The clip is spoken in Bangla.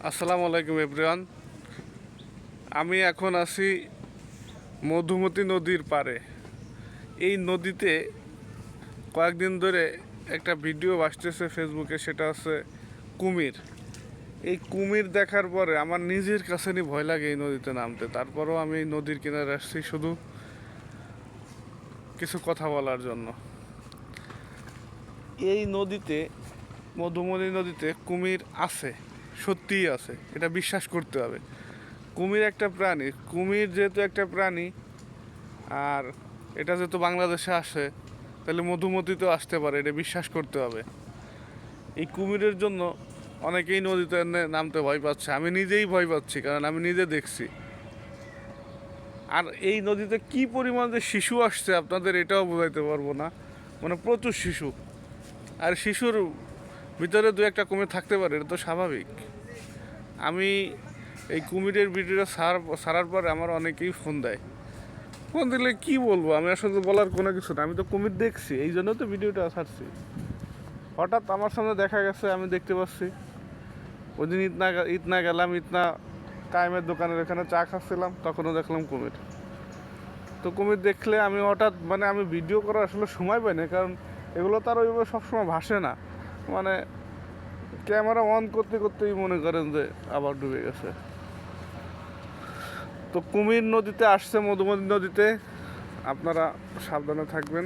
আসসালামু আলাইকুম এভরিওয়ান। আমি এখন আছি মধুমতি নদীর পাড়ে। এই নদীতে কয়েকদিন ধরে একটা ভিডিও আসতেছে ফেসবুকে, সেটা হচ্ছে কুমির। এই কুমির দেখার পরে আমার নিজের কাছে ভয় লাগে এই নদীতে নামতে। তারপরেও আমি এই নদীর কিনারে আসছি শুধু কিছু কথা বলার জন্য। এই নদীতে, মধুমতি নদীতে কুমির আছে, সত্যিই আছে, এটা বিশ্বাস করতে হবে। কুমির একটা প্রাণী, কুমির যেহেতু একটা প্রাণী, আর এটা যেহেতু বাংলাদেশে আসে, তাহলে মধুমতিতেও আসতে পারে, এটা বিশ্বাস করতে হবে। এই কুমিরের জন্য অনেকেই নদীতে নামতে ভয় পাচ্ছে, আমি নিজেই ভয় পাচ্ছি, কারণ আমি নিজে দেখছি। আর এই নদীতে কি পরিমাণ যে শিশু আসছে আপনাদের এটাও বোঝাইতে পারবো না, মানে প্রচুর শিশু। আর শিশুর ভিতরে দু একটা কুমির থাকতে পারে, এটা তো স্বাভাবিক। আমি এই কুমিরের ভিডিওটা ছাড়ার পরে আমার অনেকেই ফোন দেয়। ফোন দিলে কি বলবো, আমি আসলে বলার কোনো কিছু না। আমি তো কুমির দেখছি, এই জন্য তো ভিডিওটা ছাড়ছি। হঠাৎ আমার সামনে দেখা গেছে, আমি দেখতে পাচ্ছি। ওই দিন ইতনা গেলাম, ইতনা কায়েমের দোকানের এখানে চা খাচ্ছিলাম, তখনও দেখলাম কুমির। তো কুমির দেখলে আমি হঠাৎ, মানে আমি ভিডিও করার আসলে সময় পাই না, কারণ এগুলো তো আর ওইভাবে সবসময় ভাসে না। মানে ক্যামেরা অন করতে করতেই মনে করেন যে আবার ডুবে গেছে। তো কুমির নদীতে আসছে, মধুমতি নদীতে, আপনারা সাবধানে থাকবেন।